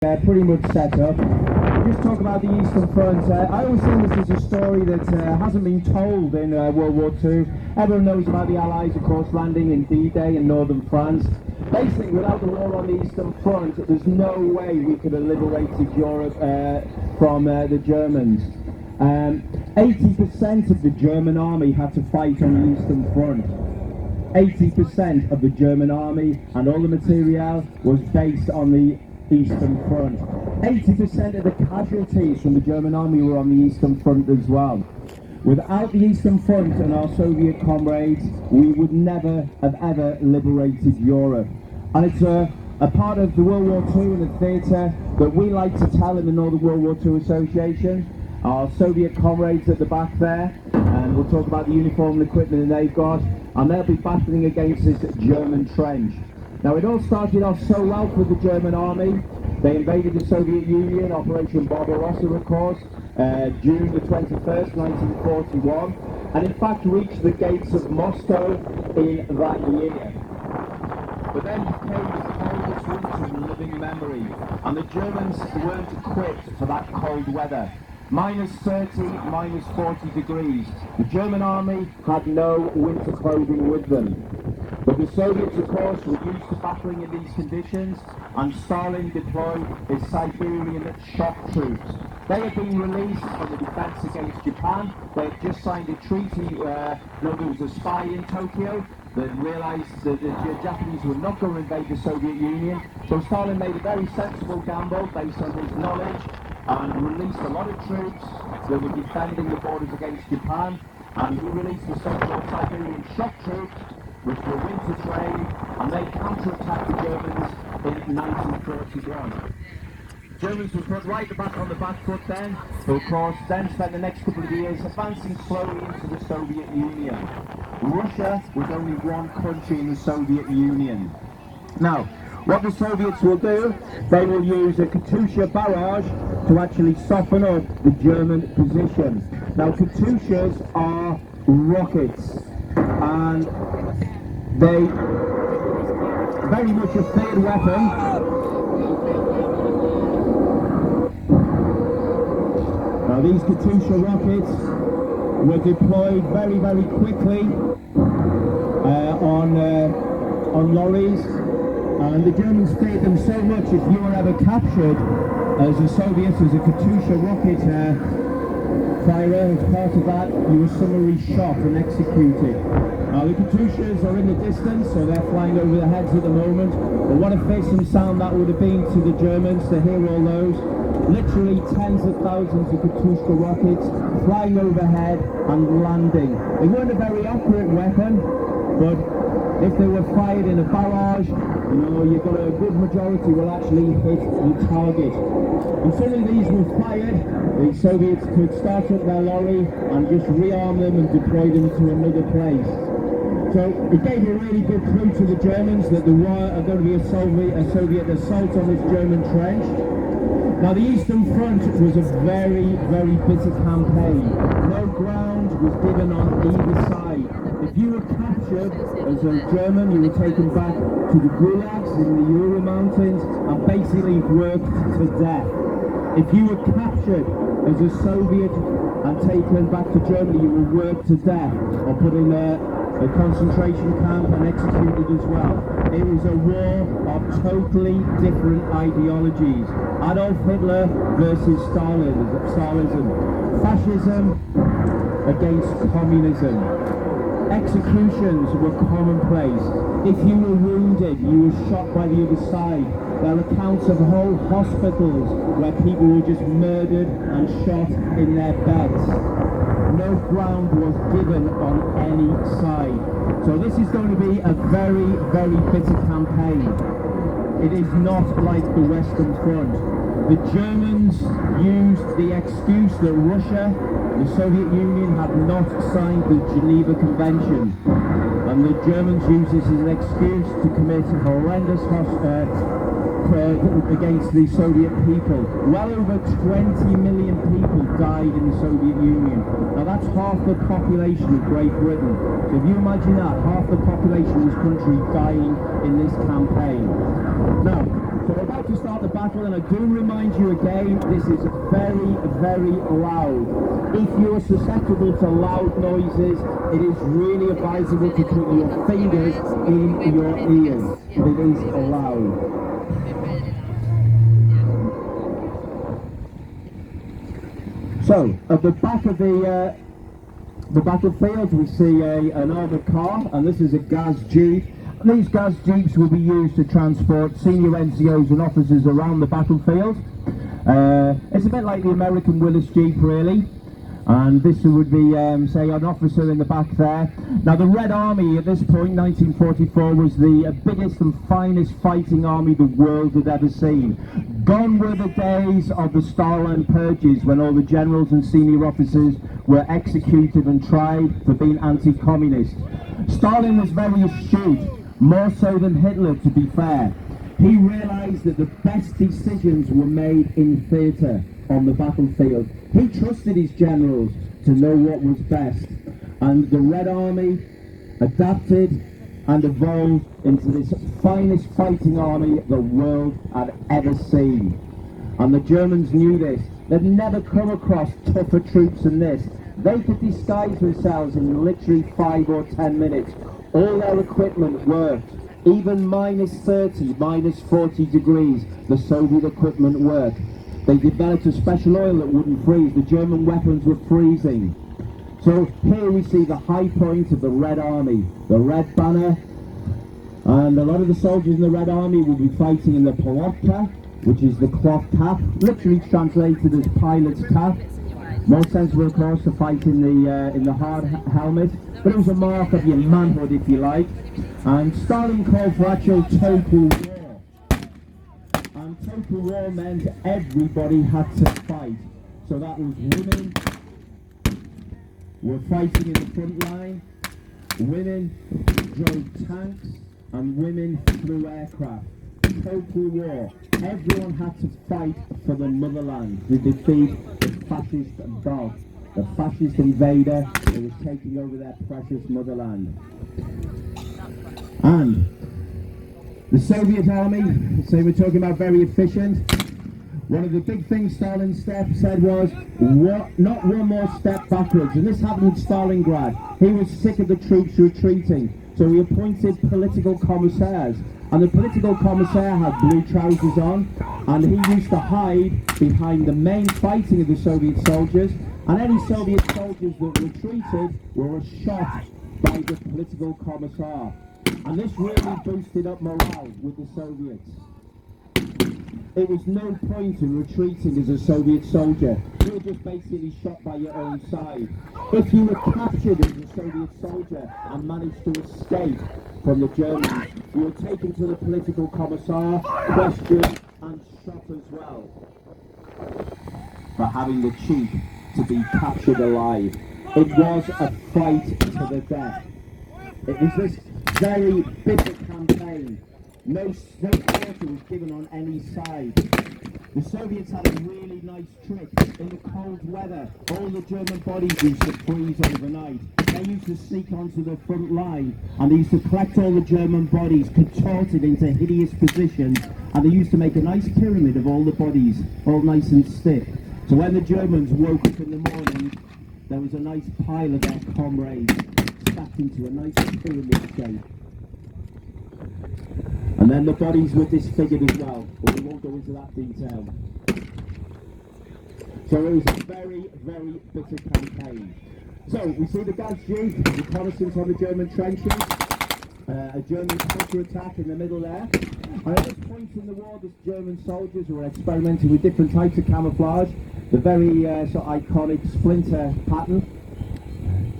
Pretty much set up. Just talk about the Eastern Front. I always think this is a story that hasn't been told in World War II. Everyone knows about the Allies, of course, landing in D-Day in northern France. Basically, without the war on the Eastern Front, there's no way we could have liberated Europe from the Germans. 80% of the German army had to fight on the Eastern Front. 80% of the German army and all the material was based on the Eastern Front. 80% of the casualties from the German army were on the Eastern Front as well. Without the Eastern Front and our Soviet comrades, we would never have ever liberated Europe. And it's a part of the World War II and the theatre that we like to tell in the Northern World War II Association. Our Soviet comrades at the back there, and we'll talk about the uniform and equipment that they've got, and they'll be battling against this German trench. Now, it all started off so well for the German army. They invaded the Soviet Union, Operation Barbarossa, of course, June the 21st, 1941, and in fact reached the gates of Moscow in that year. But then came the coldest winter in living memory, and the Germans weren't equipped for that cold weather. Minus 30, minus 40 degrees. The German army had no winter clothing with them. But the Soviets, of course, were used to battling in these conditions, and Stalin deployed his Siberian shock troops. They had been released from the defense against Japan. They had just signed a treaty where there was a spy in Tokyo that realized that the Japanese were not going to invade the Soviet Union. So Stalin made a very sensible gamble based on his knowledge and released a lot of troops that were defending the borders against Japan. And he released the so-called Siberian shock troops, which were winter trained, and they counterattacked the Germans in 1941. Germans were put right back on the back foot then, but of course then spent the next couple of years advancing slowly into the Soviet Union. Russia was only one country in the Soviet Union. Now, what the Soviets will do, they will use a Katyusha barrage to actually soften up the German position. Now, Katyushas are rockets, and they very much a feared weapon. Now, these Katyusha rockets were deployed very, very quickly on lorries, and the Germans feared them so much. If you were ever captured as a Soviet, as a Katyusha rocket firer, as part of that, you were summarily shot and executed. Now, the Katyushas are in the distance, so they're flying over their heads at the moment. But what a fearsome sound that would have been to the Germans to hear all those. Literally tens of thousands of Katyusha rockets flying overhead and landing. They weren't a very accurate weapon, but if they were fired in a barrage, you've got a good majority will actually hit the target. And suddenly these were fired, the Soviets could start up their lorry and just rearm them and deploy them to another place. So it gave a really good clue to the Germans that there were going to be a Soviet assault on this German trench. Now, the Eastern Front was a very, very bitter campaign. No ground was given on either side. If you were captured as a German, you were taken back to the gulags in the Ural Mountains and basically worked to death. If you were captured as a Soviet and taken back to Germany, you were worked to death or put in a concentration camp and executed as well. It was a war of totally different ideologies. Adolf Hitler versus Stalinism. Fascism against communism. Executions were commonplace. If you were wounded, you were shot by the other side. There are accounts of whole hospitals where people were just murdered and shot in their beds. No ground was given on any side. So this is going to be a very, very bitter campaign. It is not like the Western Front. The Germans used the excuse that Russia, the Soviet Union, had not signed the Geneva Convention. And the Germans used this as an excuse to commit horrendous against the Soviet people. Well over 20 million people died in the Soviet Union. Now that's half the population of Great Britain. So if you imagine that, half the population of this country dying in this campaign. Now, we're about to start the battle, and I do remind you again, this is very, very loud. If you are susceptible to loud noises, it is really advisable to put your fingers in your ears. It is loud. So, at the back of the battlefield, we see an armoured car, and this is a gas jeep. And these gas jeeps will be used to transport senior NCOs and officers around the battlefield. It's a bit like the American Willis Jeep, really. And this would be, say, an officer in the back there. Now, the Red Army at this point, 1944, was the biggest and finest fighting army the world had ever seen. Gone were the days of the Stalin purges, when all the generals and senior officers were executed and tried for being anti-communist. Stalin was very astute, more so than Hitler, to be fair. He realised that the best decisions were made in theatre, on the battlefield. He trusted his generals to know what was best, and the Red Army adapted and evolved into this finest fighting army the world had ever seen. And the Germans knew this. They'd never come across tougher troops than this. They could disguise themselves in literally 5 or 10 minutes. All their equipment worked. Even minus 30, minus 40 degrees, the Soviet equipment worked. They developed a special oil that wouldn't freeze. The German weapons were freezing. So here we see the high point of the Red Army, the Red Banner. And a lot of the soldiers in the Red Army will be fighting in the Polotka, which is the cloth cap, literally translated as pilot's cap. More sensible, of course, to fight in the hard helmet, but it was a mark of your manhood, if you like. And Stalin called for actual total war. And total war meant everybody had to fight. So that was women were fighting in the front line, women drove tanks, and women flew aircraft. Total war. Everyone had to fight for the motherland to defeat the fascist dog, the fascist invader that was taking over their precious motherland. And the Soviet army, so we're talking about very efficient. One of the big things Stalin said was, not one more step backwards. And this happened in Stalingrad. He was sick of the troops retreating. So he appointed political commissars. And the political commissar had blue trousers on. And he used to hide behind the main fighting of the Soviet soldiers. And any Soviet soldiers that retreated were shot by the political commissar. And this really boosted up morale with the Soviets. It was no point in retreating as a Soviet soldier. You were just basically shot by your own side. If you were captured as a Soviet soldier and managed to escape from the Germans, you were taken to the political commissar, questioned and shot as well for having the cheek to be captured alive. It was a fight to the death. It was this very bitter campaign. No quarter was given on any side. The Soviets had a really nice trick. In the cold weather, all the German bodies used to freeze overnight. They used to sneak onto the front line, and they used to collect all the German bodies, contorted into hideous positions, and they used to make a nice pyramid of all the bodies, all nice and stiff. So when the Germans woke up in the morning, there was a nice pile of their comrades stacked into a nice pyramid shape. And then the bodies were disfigured as well, but we won't go into that detail. So it was a very, very bitter campaign. So we see the gas jeep, reconnaissance on the German trenches, a German counter-attack in the middle there. And at this point in the war, the German soldiers were experimenting with different types of camouflage. The very sort of iconic splinter pattern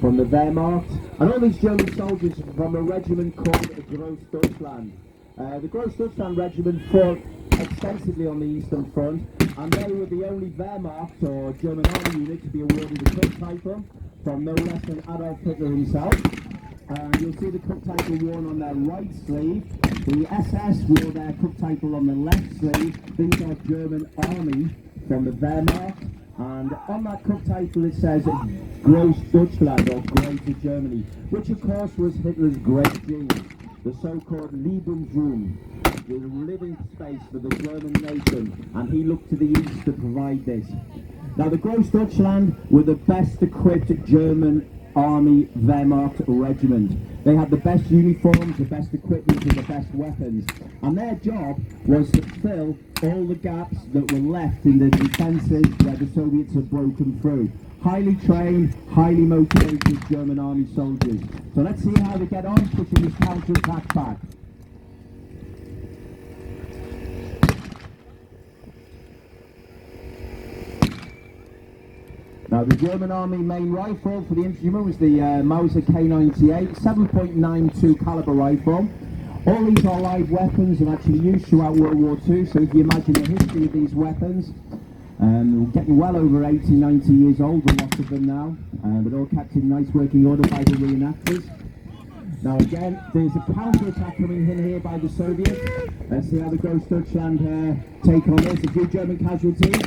from the Wehrmacht. And all these German soldiers from a regiment called the Gross Deutschland. The Gross Deutschland regiment fought extensively on the Eastern Front, and they were the only Wehrmacht or German army unit to be awarded the Krupp title from no less than Adolf Hitler himself. You'll see the Krupp title worn on their right sleeve. The SS wore their Krupp title on the left sleeve. These are German army from the Wehrmacht. And on that Krupp title it says Gross Deutschland, or Greater Germany, which of course was Hitler's great dream, the so-called Lebensraum, was a living space for the German nation, and he looked to the east to provide this. Now, the Großdeutschland were the best equipped German Army Wehrmacht regiment. They had the best uniforms, the best equipment and the best weapons, and their job was to fill all the gaps that were left in the defences where the Soviets had broken through. Highly trained, highly motivated German Army soldiers. So let's see how they get on pushing this counter-attack back. Now, the German Army main rifle for the infantrymen was the Mauser K98, 7.92 caliber rifle. All these are live weapons and actually used throughout World War II, so if you imagine the history of these weapons, getting well over 80, 90 years old, a lot of them now, but all kept in nice working order by the reenactors. Now again, there's a counter-attack coming in here by the Soviets. Let's see how the Großdeutschland take on this. A few German casualties.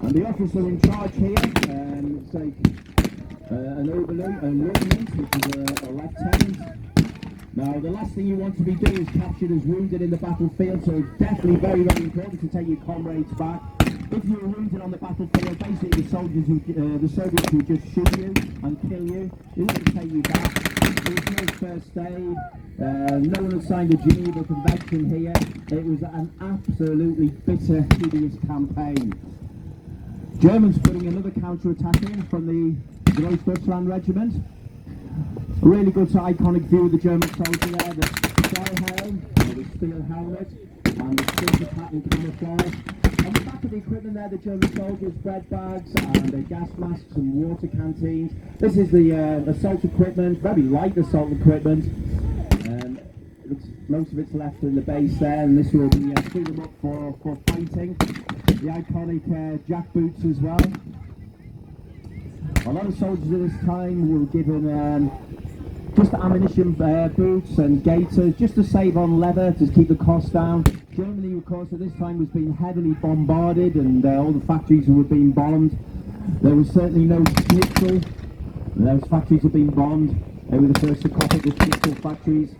And the officer in charge here, it's like an lieutenant, which is a lieutenant. Now, the last thing you want to be doing is captured as wounded in the battlefield, so it's definitely very, very important to take your comrades back. If you were wounded on the battlefield, basically the Soviets would just shoot you and kill you. They wouldn't take you back. There was no first aid. No one had signed the Geneva Convention here. It was an absolutely bitter, hideous campaign. Germans putting another counter-attack in from the Großdeutschland regiment. A really good iconic view of the German soldier there, the sky helm, the steel helmet, and the silver pattern camouflage. On the back of the equipment there, the German soldiers, bread bags and gas masks and water canteens. This is the assault equipment, very light assault equipment. Most of it's left in the base there, and this will be freed them up for fighting. The iconic jack boots as well. A lot of soldiers at this time were given just ammunition boots and gaiters, just to save on leather, to keep the costs down. Germany, of course, at this time was being heavily bombarded, and all the factories were being bombed. There was certainly no schnitzel. Those factories had been bombed. They were the first to copy the schnitzel factories.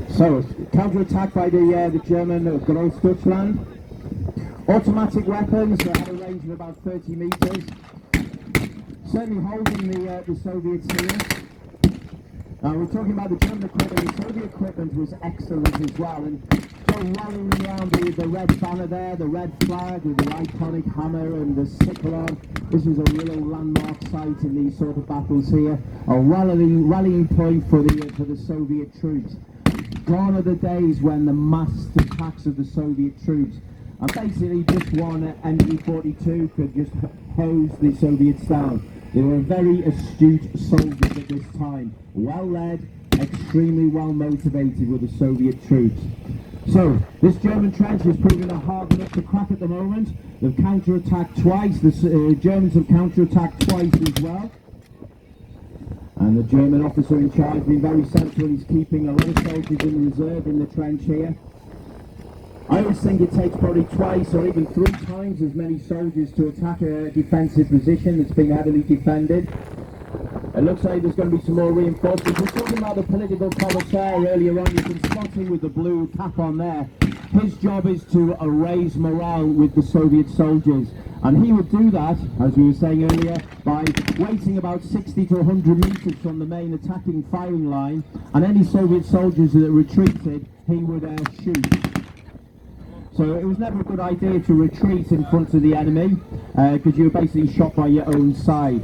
So, counter-attack by the German Großdeutschland. Automatic weapons that had a range of about 30 metres. Certainly holding the Soviets here. We're talking about the German equipment. The Soviet equipment was excellent as well. And so rallying around the red banner there, the red flag with the iconic hammer and the sickle on. This is a real landmark site in these sort of battles here. A rallying point for the Soviet troops. Gone are the days when the massed attacks of the Soviet troops, and basically just one MG-42 could just hose the Soviets down. They were very astute soldiers at this time, well led, extremely well motivated with the Soviet troops. So, this German trench is proving a hard nut to crack at the moment. They've counter-attacked twice, the Germans have counter-attacked twice as well. And the German officer in charge being very sensible, he's keeping a lot of soldiers in reserve in the trench here. I always think it takes probably twice or even 3 times as many soldiers to attack a defensive position that's being heavily defended. It looks like there's going to be some more reinforcements. We're talking about the political commissar earlier on. You can spot him with the blue cap on there. His job is to raise morale with the Soviet soldiers. And he would do that, as we were saying earlier, by waiting about 60 to 100 metres from the main attacking firing line. And any Soviet soldiers that retreated, he would shoot. So it was never a good idea to retreat in front of the enemy, because you were basically shot by your own side.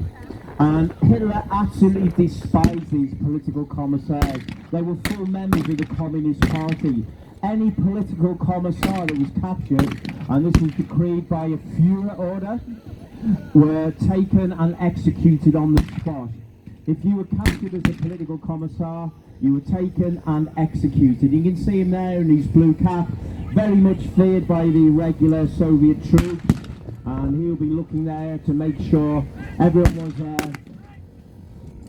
And Hitler absolutely despised these political commissars. They were full members of the Communist Party. Any political commissar that was captured, and this was decreed by a Führer order, were taken and executed on the spot. If you were captured as a political commissar, you were taken and executed. You can see him there in his blue cap, very much feared by the regular Soviet troops, and he'll be looking there to make sure everyone was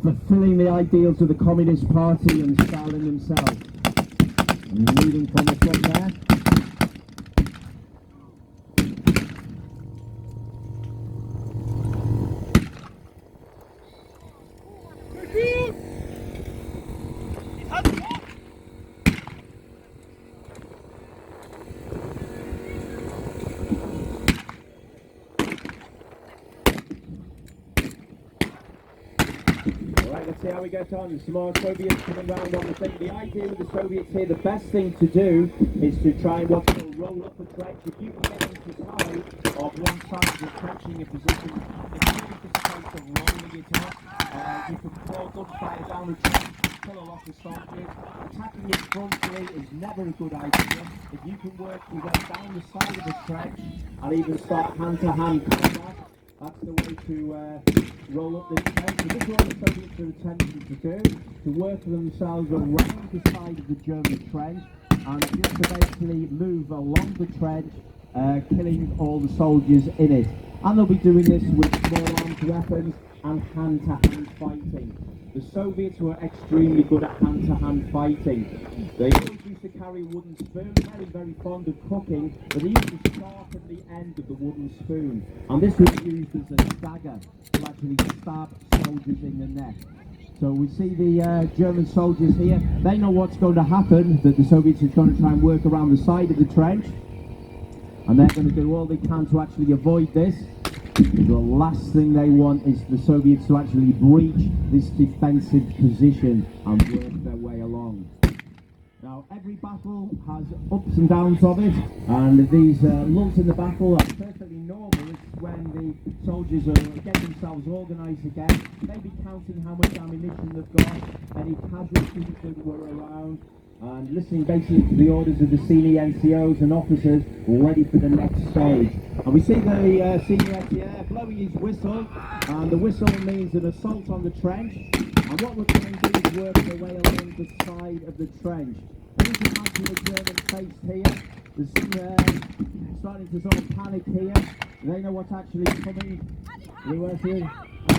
fulfilling the ideals of the Communist Party and Stalin himself. And leading from the front there. see how we get on. Some more Soviets coming round on the thing. The idea with the Soviets here, the best thing to do is to try and what's called roll up a trench. If you can get into the side of one side of the trenching position, it's really just a case of rolling it up. You can pour good fire down the trench, kill a lot of soldiers. Attacking it frontally is never a good idea. If you can work your way down the side of the trench and even start hand-to-hand combat, that's the way to roll up this trench. So this is what the Soviets are attempting to do, to work themselves around the side of the German trench and just to basically move along the trench, killing all the soldiers in it. And they'll be doing this with small arms weapons and hand-to-hand fighting. The Soviets were extremely good at hand-to-hand fighting. They always used to carry a wooden spoon, very, very fond of cooking, but they used to sharpen the end of the wooden spoon. And this was used as a dagger to actually stab soldiers in the neck. So we see the German soldiers here. They know what's going to happen, that the Soviets are going to try and work around the side of the trench. And they're going to do all they can to actually avoid this. The last thing they want is the Soviets to actually breach this defensive position and work their way along. Now, every battle has ups and downs of it, and these lulls in the battle are perfectly normal. It's when the soldiers are getting themselves organised again, maybe counting how much ammunition they've got, any casualties that were around, and listening basically to the orders of the senior NCOs and officers ready for the next stage. And we see the senior NCO blowing his whistle, and the whistle means an assault on the trench. And what we're trying to do is work our way along the side of the trench. And you can imagine the German face here. There's some starting to sort of panic here. They know what's actually coming. We're working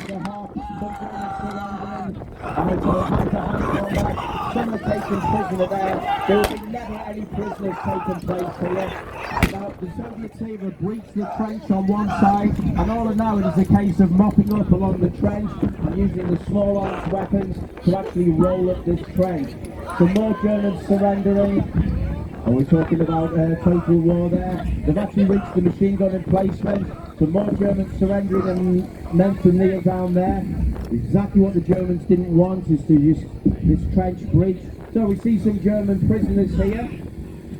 the heart, surrendering, and it's a hand-to-hand combat. Some are taken prisoner there. There will be never any prisoners taken place here. Now, the Soviets here have breached the trench on one side, and all of now it is a case of mopping up along the trench and using the small arms weapons to actually roll up this trench. Some more Germans surrendering, and we're talking about total war there. They've actually reached the machine gun emplacement. Some more Germans surrendering and meant to kneel down there. Exactly what the Germans didn't want is to use this trench breach. So we see some German prisoners here.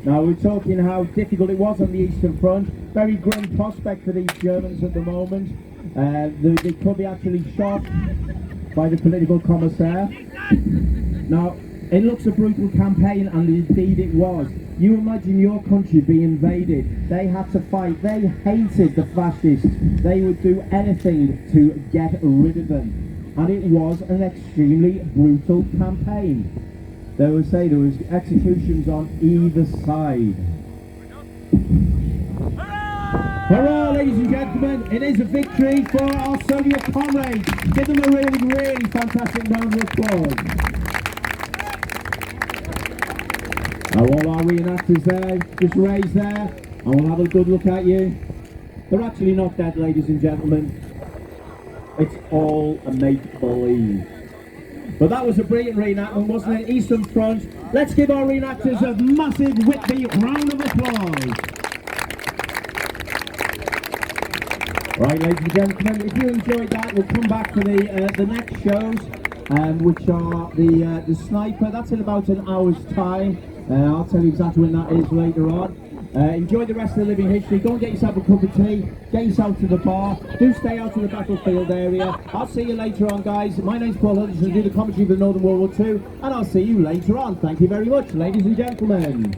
Now we're talking how difficult it was on the Eastern Front. Very grim prospect for these Germans at the moment. They could be actually shot by the political commissaire. Now, it looks a brutal campaign, and indeed it was. You imagine your country being invaded. They had to fight. They hated the fascists. They would do anything to get rid of them. And it was an extremely brutal campaign. They would say there was executions on either side. Hurrah, ladies and gentlemen, it is a victory for our Soviet comrades. Give them a really, really fantastic round of applause. Now all our reenactors there, just raise there, and we'll have a good look at you. They're actually not dead, ladies and gentlemen. It's all a make-believe. But that was a brilliant reenactment, wasn't it? Eastern Front. Let's give our reenactors a massive Whitby round of applause. Right, ladies and gentlemen, if you enjoyed that, we'll come back to the next shows, which are the Sniper. That's in about an hour's time. I'll tell you exactly when that is later on. Enjoy the rest of the living history. Go and get yourself a cup of tea. Get yourself to the bar. Do stay out of the battlefield area. I'll see you later on, guys. My name's Paul Hudson. I do the commentary for the Northern World War II, and I'll see you later on. Thank you very much, ladies and gentlemen.